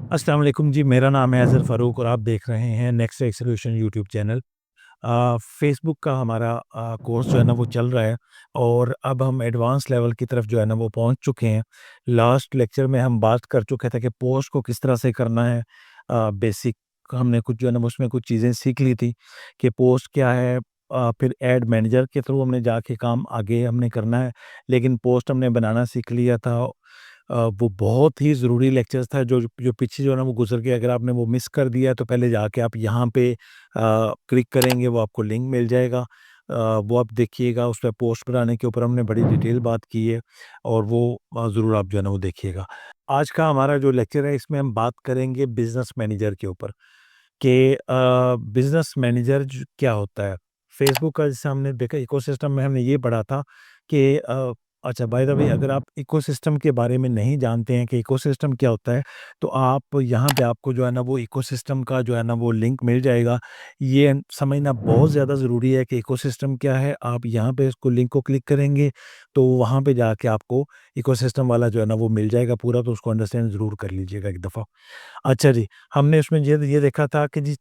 अस्सलाम वालेकुम जी, मेरा नाम है अज़हर फ़ारूक और आप देख रहे हैं Next Tech Solution YouTube channel. Facebook का हमारा कोर्स जो है ना वो चल रहा है और अब हम एडवांस लेवल की तरफ जो है ना वो पहुंच चुके हैं। लास्ट लेक्चर में हम बात कर चुके थे कि पोस्ट को किस तरह से करना है। बेसिक हमने कुछ जो है ना उसमें कुछ चीज़ें सीख ली थी कि पोस्ट क्या है। फिर एड मैनेजर के थ्रू हमने जाके काम आगे हमने करना है, लेकिन पोस्ट हमने बनाना सीख लिया था। वो बहुत ही ज़रूरी लेक्चर्स था जो जो पीछे जो है ना वो गुज़र गया। अगर आपने वो मिस कर दिया तो पहले जाके आप यहाँ पे क्लिक करेंगे, वो आपको लिंक मिल जाएगा। वो आप देखिएगा, उस पे पोस्ट बनाने के ऊपर हमने बड़ी डिटेल बात की है और वो ज़रूर आप जो है ना वो देखिएगा। आज का हमारा जो लेक्चर है इसमें हम बात करेंगे बिज़नेस मैनेजर के ऊपर कि बिज़नेस मैनेजर क्या होता है। फेसबुक का जैसे हमने देखा इकोसिस्टम में हमने ये पढ़ा था कि अच्छा बाय द वे अगर आप इकोसिस्टम के बारे में नहीं जानते हैं कि इकोसिस्टम क्या होता है, तो आप यहाँ पे आपको जो है ना वो इकोसिस्टम का जो है ना वो लिंक मिल जाएगा। ये समझना बहुत ज़्यादा ज़रूरी है कि इकोसिस्टम क्या है। आप यहाँ पे इसको लिंक को क्लिक करेंगे तो वहाँ पे जाके आपको इकोसिस्टम वाला जो है ना वो मिल जाएगा पूरा, तो उसको अंडरस्टैंड ज़रूर कर लीजिएगा एक दफ़ा। अच्छा जी, हमने उसमें ये देखा था कि जी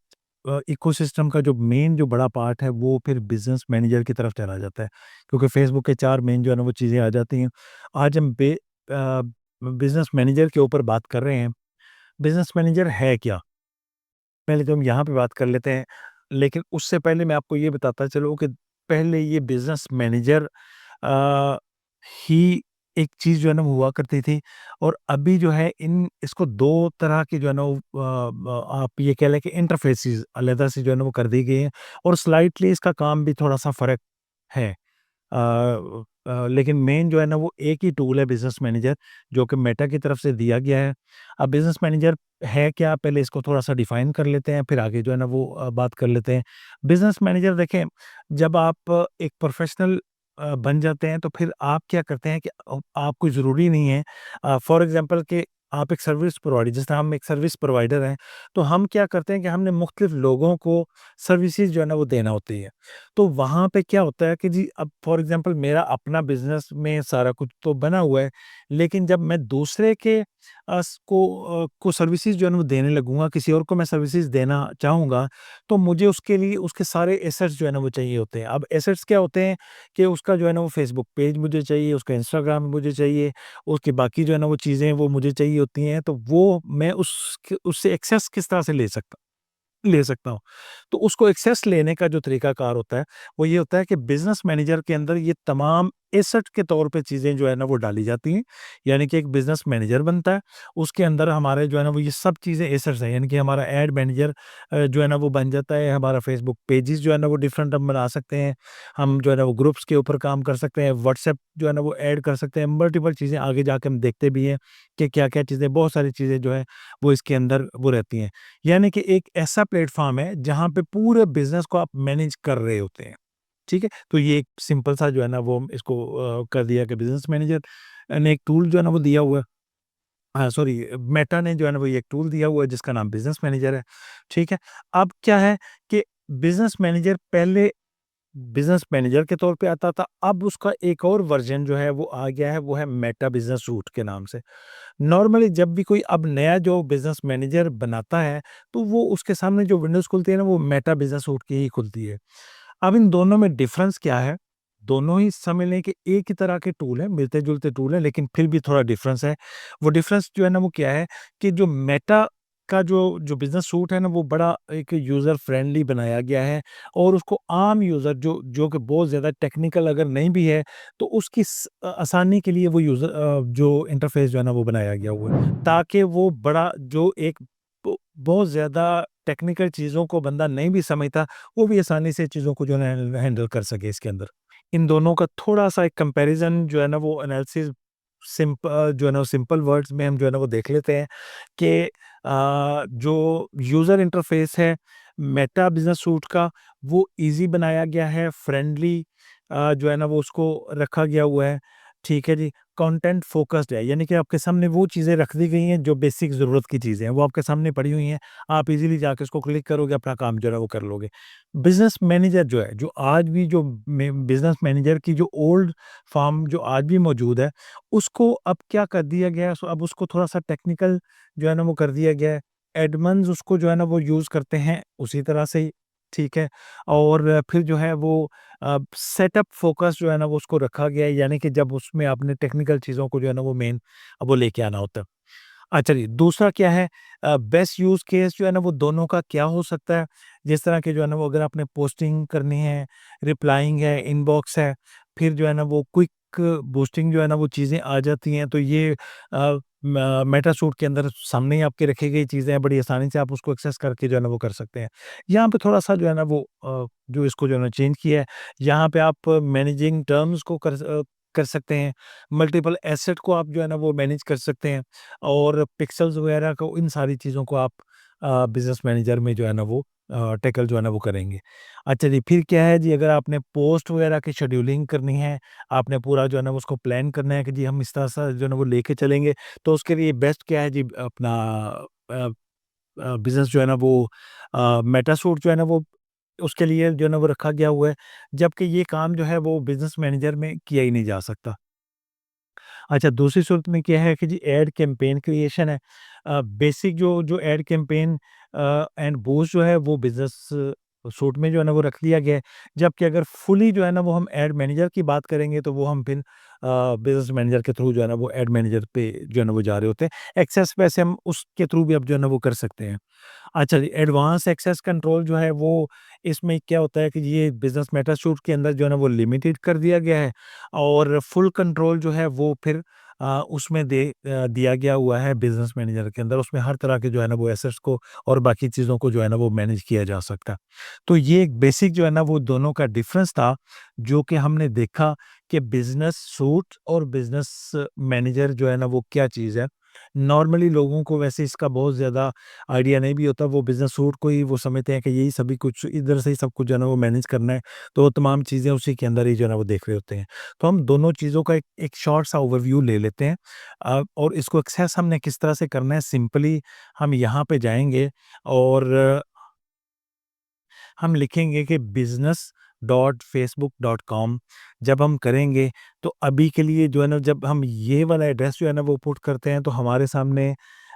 इकोसिस्टम का जो मेन जो बड़ा पार्ट है वो फिर बिज़नेस मैनेजर की तरफ चला जाता है, क्योंकि फ़ेसबुक के 4 मेन जो है ना वो चीज़ें आ जाती हैं। आज हम बिज़नेस मैनेजर के ऊपर बात कर रहे हैं। बिज़नेस मैनेजर है क्या? पहले तो हम यहाँ पे बात कर लेते हैं, लेकिन उससे पहले मैं आपको ये बताता चलूँ कि पहले ये बिज़नेस मैनेजर अ, ही एक चीज़ जो है ना वो हुआ करती थी और अभी जो है इन इसको 2 तरह की जो है ना वो आप ये कह लें कि इंटरफ़ेसेस अलग से जो है ना वो कर दी गई हैं और स्लाइटली इसका काम भी थोड़ा-सा फ़र्क है। लेकिन मेन जो है ना वो एक ही टूल है बिज़नेस मैनेजर, जो कि मेटा की तरफ से दिया गया है। अब बिज़नेस मैनेजर है क्या? पहले इसको थोड़ा-सा डिफ़ाइन कर लेते हैं, फिर आगे जो है ना वो बात कर लेते हैं। बिज़नेस मैनेजर देखें, जब आप एक प्रोफ़ेशनल बन जाते हैं तो फिर आप क्या करते हैं कि आपको ज़रूरी नहीं है फॉर एग्ज़ाम्पल कि आप एक सर्विस प्रोवाइडर, जैसे हम एक सर्विस प्रोवाइडर हैं, तो हम क्या करते हैं कि हमने मुख्तलिफ़ लोगों को सर्विसेज़ जो है ना वो देना होती है। तो वहाँ पे क्या होता है कि जी अब फॉर एग्ज़ाम्पल मेरा अपना बिज़नेस में सारा कुछ तो बना हुआ है, लेकिन जब मैं दूसरे के को सर्विसेज़ जो है ना वो देने लगूँगा, किसी और को मैं सर्विसेज़ देना चाहूँगा, तो मुझे उसके लिए उसके सारे एसेट्स जो है ना वो चाहिए होते हैं। अब एसेट्स क्या होते हैं कि उसका जो है ना वो फ़ेसबुक पेज मुझे चाहिए, उसका इंस्टाग्राम मुझे चाहिए, उसकी बाकी जो है ना वो चीज़ें वो मुझे चाहिए होती हैं, तो वो मैं उससे एक्सेस किस तरह से ले सकता हूँ। तो उसको एक्सेस लेने का जो तरीकाकार होता है, वो ये होता है कि बिज़नेस मैनेजर के अंदर ये तमाम एसेट के तौर पे चीज़ें जो है ना वो डाली जाती हैं। यानी कि एक बिज़नेस मैनेजर बनता है, उसके अंदर हमारे जो है ना वो ये सब चीज़ें एसेट्स हैं। यानी कि हमारा एड मैनेजर जो है ना वो बन जाता है, हमारा फेसबुक पेजेज़ जो है ना वो डिफरेंट हम बना सकते हैं। हम जो है ना वो ग्रुप्स के ऊपर काम कर सकते हैं, व्हाट्सएप जो है ना वो ऐड कर सकते हैं। मल्टीपल चीज़ें आगे जाके हम देखते भी हैं कि क्या-क्या चीज़ें, बहुत सारी चीज़ें जो है वो इसके अंदर वो रहती हैं। यानी कि एक ऐसा प्लेटफ़ॉर्म है जहाँ पे पूरे बिज़नेस को आप मैनेज कर रहे होते हैं, ठीक है? तो ये एक सिंपल सा जो है ना वो इसको कर दिया कि बिज़नेस मैनेजर ने एक टूल जो है ना वो दिया हुआ है। हाँ, सॉरी, मेटा ने जो है ना वो ये एक टूल दिया हुआ है जिसका नाम बिज़नेस मैनेजर है, ठीक है? अब क्या है कि बिज़नेस मैनेजर पहले बिज़नेस मैनेजर के तौर पे आता था, अब उसका एक और वर्ज़न जो है वो आ गया है, वो है मेटा बिज़नेस सूट के नाम से। नॉर्मली जब भी कोई अब नया जो बिज़नेस मैनेजर बनाता है, तो वो उसके सामने जो विंडोज़ खुलती है ना, वो मेटा बिज़नेस सूट की ही खुलती है। अब इन दोनों में डिफ़रेंस क्या है? दोनों ही समझ लें कि एक ही तरह के टूल हैं, मिलते-जुलते टूल हैं, लेकिन फिर भी थोड़ा डिफ़रेंस है। वो डिफ़रेंस जो है ना, वो क्या है कि जो मेटा का जो जो बिज़नेस सूट है ना, वो बड़ा एक यूज़र फ्रेंडली बनाया गया है और उसको आम यूज़र जो जो कि बहुत ज़्यादा टेक्निकल अगर नहीं भी है, तो उसकी आसानी के लिए वो जो इंटरफ़ेस जो है ना, वो बनाया गया हुआ है। ताकि वो बड़ा जो एक बहुत ज़्यादा टेक्निकल चीज़ों को बंदा नहीं भी समझता, वो भी आसानी से चीज़ों को जो है ना हैंडल कर सके इसके अंदर। इन दोनों का थोड़ा-सा एक कंपैरिज़न जो है ना वो एनालिसिस जो है ना सिंपल वर्ड्स में हम जो है ना वो देख लेते हैं कि जो यूज़र इंटरफ़ेस है मेटा बिज़नेस सूट का, वो ईज़ी बनाया गया है, फ्रेंडली जो है ना वो उसको रखा गया हुआ है, ठीक है जी, कंटेंट फ़ोकस्ड है, यानी कि आपके सामने वो चीज़ें रख दी गई हैं जो बेसिक ज़रूरत की चीज़ें हैं, वो आपके सामने पड़ी हुई हैं, आप इज़िली जाके उसको क्लिक करोगे, अपना काम जो है वो कर लोगे। बिज़नेस मैनेजर जो है, जो आज भी जो में बिज़नेस मैनेजर की जो ओल्ड फ़ॉर्म जो आज भी मौजूद है, उसको अब क्या कर दिया गया है, सो अब उसको थोड़ा-सा टेक्निकल जो है ना वो कर दिया गया है। एडमन्स उसको जो है ना वो यूज़ करते हैं उसी तरह से ही, ठीक है? और फिर जो है वो सेटअप फ़ोकस जो है ना वो उसको रखा गया है, यानी कि जब उसमें आपने टेक्निकल चीज़ों को जो है ना वो मेन वो लेके आना होता है। अच्छा जी, दूसरा क्या है, बेस्ट यूज़ केस जो है ना वो दोनों का क्या हो सकता है? जिस तरह के जो है ना वो अगर आपने पोस्टिंग करनी है, रिप्लाइंग है, इनबॉक्स है, फिर जो है ना वो क्विक बूस्टिंग जो है ना वो चीज़ें आ जाती हैं, तो ये मेटासूट के अंदर सामने ही आपके रखी गई चीज़ें हैं, बड़ी आसानी से आप उसको एक्सेस करके जो है ना वो कर सकते हैं। यहाँ पे थोड़ा-सा जो है ना वो जो इसको जो है ना चेंज किया है, यहाँ पे आप मैनेजिंग टर्म्स को कर सकते हैं, मल्टीपल एसेट को आप जो है ना वो मैनेज कर सकते हैं। और पिक्सेल्स वगैरह को, इन सारी चीज़ों को आप बिज़नेस मैनेजर में जो है ना वो टैकल जो है ना वो करेंगे। अच्छा जी, फिर क्या है जी, अगर आपने पोस्ट वगैरह की शेड्यूलिंग करनी है, आपने पूरा जो है ना वो उसको प्लान करना है कि जी हम इस तरह से जो है ना वो लेके चलेंगे, तो उसके लिए बेस्ट क्या है जी, अपना अ बिज़नेस जो है ना वो मेटासूट जो है ना वो उसके लिए जो है ना वो रखा गया हुआ है, जबकि ये काम जो है वो बिज़नेस मैनेजर में किया ही नहीं जा सकता। अच्छा, दूसरी सूरत में क्या है कि जी एड कैंपेन क्रिएशन है। बेसिक जो जो एड कैंपेन एंड बूस्ट जो है वो बिज़नेस सूट में जो है ना वो रख लिया गया है। जबकि अगर फुली जो है ना वो हम एड मैनेजर की बात करेंगे, तो वो हम फिर बिज़नेस मैनेजर के थ्रू जो है ना वो एड मैनेजर पे जो है ना वो जा रहे होते हैं। एक्सेस पैसे हम उसके थ्रू भी अब जो है ना वो कर सकते हैं। अच्छा जी, एडवांस एक्सेस कंट्रोल जो है वो इसमें क्या होता है कि ये बिज़नेस मेटासूट के अंदर जो है ना वो लिमिटेड कर दिया गया है, और फुल कंट्रोल जो है वो फिर उसमें दिया गया हुआ है बिज़नेस मैनेजर के अंदर। उसमें हर तरह के जो है ना वो एसेट्स को और बाकी चीज़ों को जो है ना वो मैनेज किया जा सकता है। तो ये एक बेसिक जो है ना वो दोनों का डिफ़रेंस था, जो कि हमने देखा कि बिज़नेस सूट और बिज़नेस मैनेजर जो है ना वो क्या चीज़ है। नॉर्मली लोगों को वैसे इसका बहुत ज़्यादा आइडिया नहीं भी होता, वो बिज़नेस सूट को ही वो समझते हैं कि यही सभी कुछ इधर से ही सब कुछ जो है ना वो मैनेज करना है, तो वो तमाम चीज़ें उसी के अंदर ही जो है ना वो देख रहे होते हैं। तो हम दोनों चीज़ों का एक एक शॉर्ट सा ओवरव्यू ले लेते हैं, और इसको एक्सेस हमने किस तरह से करना है, सिंपली हम यहाँ पे जाएँगे और हम लिखेंगे कि business.facebook.com। जब हम करेंगे, तो अभी के लिए जो है ना, जब हम ये वाला एड्रेस जो है ना वो पुट करते हैं, तो हमारे सामने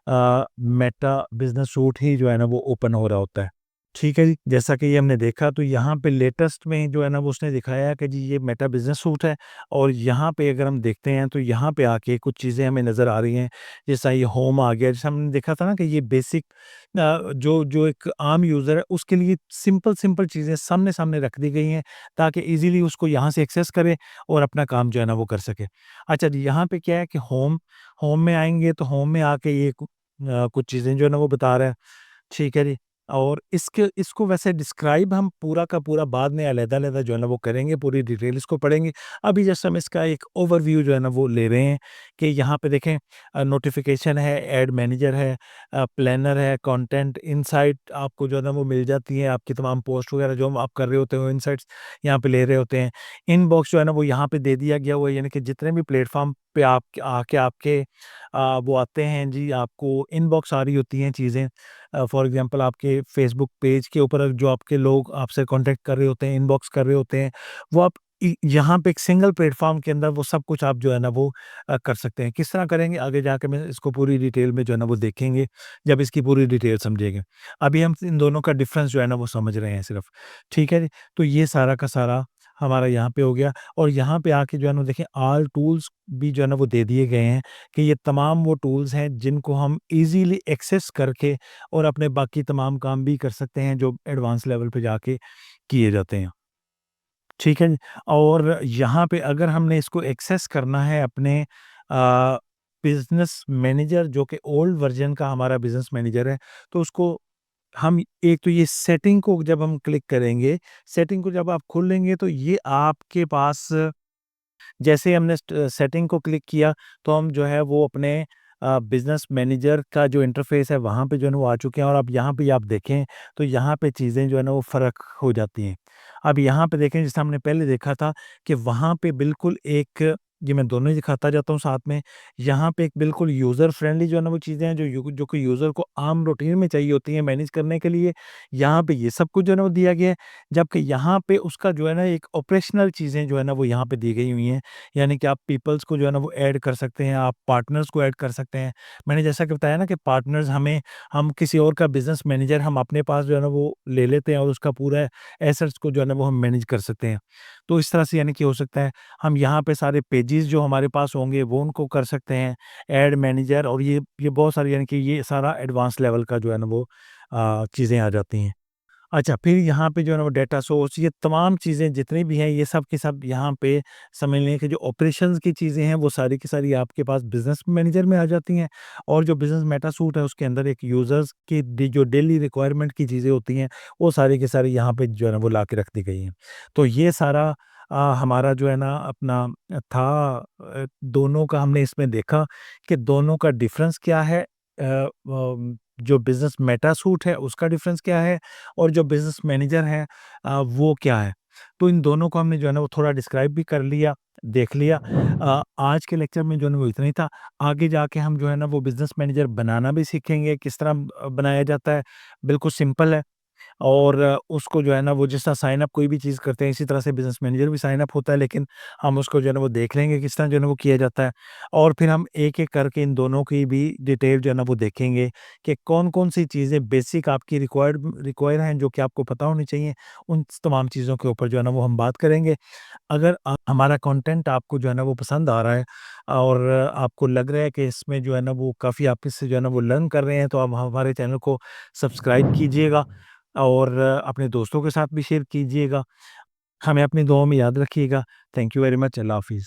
मेटा बिज़नेस सूट ही जो है ना वो ओपन हो रहा होता है। ठीक है जी, जैसा कि ये हमने देखा, तो यहाँ पे लेटेस्ट में जो है ना वो उसने दिखाया है कि जी ये मेटा बिज़नेस सूट है, और यहाँ पे अगर हम देखते हैं, तो यहाँ पे आके कुछ चीज़ें हमें नज़र आ रही हैं। जैसा ये होम आ गया, जैसे हमने देखा था ना कि ये बेसिक जो जो एक आम यूज़र है उसके लिए सिंपल चीज़ें सामने-सामने रख दी गई हैं, ताकि ईज़िली उसको यहाँ से एक्सेस करे और अपना काम जो है ना वो कर सके। अच्छा जी, यहाँ पे क्या है कि होम होम में आएँगे, तो होम में आके ये कुछ चीज़ें जो है ना वो बता रहा है। ठीक है जी। और इसके इसको वैसे डिस्क्राइब हम पूरा का पूरा बाद में अलग-अलग जो है ना वो करेंगे, पूरी डिटेल इसको पढ़ेंगे। अभी जस्ट हम इसका एक ओवरव्यू जो है ना वो ले रहे हैं कि यहाँ पे देखें, नोटिफ़िकेशन है, ऐड मैनेजर है, प्लानर है, कंटेंट इनसाइट आपको जो है ना वो मिल जाती है, आपकी तमाम पोस्ट वगैरह जो आप कर रहे होते हो, इनसाइट्स यहाँ पे ले रहे होते हैं। इनबॉक्स जो है ना वो यहाँ पे दे दिया गया हुआ है, यानी कि जितने भी प्लेटफ़ॉर्म पे आप आके आपके वो आते हैं जी, आपको इनबॉक्स आ रही होती हैं चीज़ें। फॉर एग्ज़ाम्पल आपके फ़ेसबुक पेज के ऊपर जो आपके लोग आपसे कॉन्टैक्ट कर रहे होते हैं, इनबॉक्स कर रहे होते हैं, वो आप यहाँ पे एक सिंगल प्लेटफ़ॉर्म के अंदर वो सब कुछ आप जो है ना वो कर सकते हैं। किस तरह करेंगे, आगे जाके मैं इसको पूरी डिटेल में जो है ना वो देखेंगे, जब इसकी पूरी डिटेल समझेंगे। अभी हम इन दोनों का डिफ़रेंस जो है ना वो समझ रहे हैं सिर्फ़। ठीक है जी? तो ये सारा का सारा हमारा यहाँ पे हो गया, और यहाँ पे आके जो है ना देखिए, ऑल टूल्स भी जो है ना वो दे दिए गए हैं, कि ये तमाम वो टूल्स हैं जिनको हम ईज़िली एक्सेस करके और अपने बाकी तमाम काम भी कर सकते हैं, जो एडवांस लेवल पे जाके किए जाते हैं। ठीक है जी? और यहाँ पे अगर हमने इसको एक्सेस करना है अपने बिज़नेस मैनेजर, जो कि ओल्ड वर्ज़न का हमारा बिज़नेस मैनेजर है, तो उसको हम एक तो ये सेटिंग को जब हम क्लिक करेंगे, सेटिंग को जब आप खोलेंगे, तो ये आपके पास जैसे ही हमने सेटिंग को क्लिक किया, तो हम जो है वो अपने बिज़नेस मैनेजर का जो इंटरफ़ेस है वहाँ पे जो है ना वो आ चुके हैं, और अब यहाँ पे आप देखें, तो यहाँ पे चीज़ें जो है ना वो फ़र्क हो जाती हैं। अब यहाँ पे देखें, जैसे हमने पहले देखा था कि वहाँ पे बिल्कुल एक ये मैं दोनों ही दिखाता जाता हूँ साथ में। यहाँ पे एक बिल्कुल यूज़र फ्रेंडली जो है ना वो चीज़ें हैं जो कि यूज़र को आम रूटीन में चाहिए होती हैं मैनेज करने के लिए, यहाँ पे ये सब कुछ जो है ना वो दिया गया है। जबकि यहाँ पे उसका जो है ना एक ऑपरेशनल चीज़ें जो है ना वो यहाँ पे दी गई हुई हैं। यानी कि आप पीपल्स को जो है ना वो ऐड कर सकते हैं, आप पार्टनर्स को ऐड कर सकते हैं। मैंने जैसा कि बताया ना कि पार्टनर्स हम किसी और का बिज़नेस मैनेजर हम अपने पास जो है ना वो ले लेते हैं और उसका पूरा एसेट्स को जो है ना वो हम मैनेज कर सकते हैं। तो इस तरह से यानी कि हो सकता है हम यहाँ पे सारे पेजेज़ जो हमारे पास होंगे वो उनको कर सकते हैं, ऐड मैनेजर और ये बहुत सारी यानी कि ये सारा एडवांस लेवल का जो है ना वो चीज़ें आ जाती हैं। अच्छा, फिर यहाँ पे जो है ना वो डेटा सोर्स ये तमाम चीज़ें जितनी भी हैं ये सब की सब यहाँ पे समझ लें कि जो ऑपरेशंस की चीज़ें हैं वो सारी की सारी आपके पास बिज़नेस मैनेजर में आ जाती हैं और जो बिज़नेस मेटा सूट है उसके अंदर एक यूज़र्स की जो डेली रिक्वायरमेंट की चीज़ें होती हैं वो सारी की सारी यहाँ पे जो है ना वो ला के रख दी गई हैं। तो ये सारा हमारा जो है ना अपना था दोनों का हमने इसमें देखा कि दोनों का डिफ़रेंस क्या है जो बिज़नेस मेटा सूट है उसका डिफ़रेंस क्या है और जो बिज़नेस मैनेजर है वो क्या है? तो इन दोनों को हमने जो है ना वो थोड़ा डिस्क्राइब भी कर लिया, देख लिया। आज के लेक्चर में जो है ना वो इतना ही था। आगे जाके हम जो है ना वो बिज़नेस मैनेजर बनाना भी सीखेंगे, किस तरह बनाया जाता है। बिल्कुल सिंपल है। और उसको जो है ना वो जिस तरह साइन अप कोई भी चीज़ करते हैं इसी तरह से बिज़नेस मैनेजर भी साइन अप होता है लेकिन हम उसको जो है ना वो देख लेंगे किस तरह जो है ना वो किया जाता है। और फिर हम एक-एक करके इन दोनों की भी डिटेल जो है ना वो देखेंगे कि कौन-कौन सी चीज़ें बेसिक आपकी रिक्वायर हैं जो कि आपको पता होनी चाहिए। उन तमाम चीज़ों के ऊपर जो है ना वो हम बात करेंगे। अगर हमारा कंटेंट आपको जो है ना वो पसंद आ रहा है और आपको लग रहा है कि इसमें जो है ना वो काफ़ी आप इससे जो है ना वो लर्न कर रहे हैं तो आप हमारे चैनल को सब्सक्राइब कीजिएगा और अपने दोस्तों के साथ भी शेयर कीजिएगा। हमें अपनी दुआओं में याद रखिएगा। Thank you very much. अल्लाह हाफ़िज़।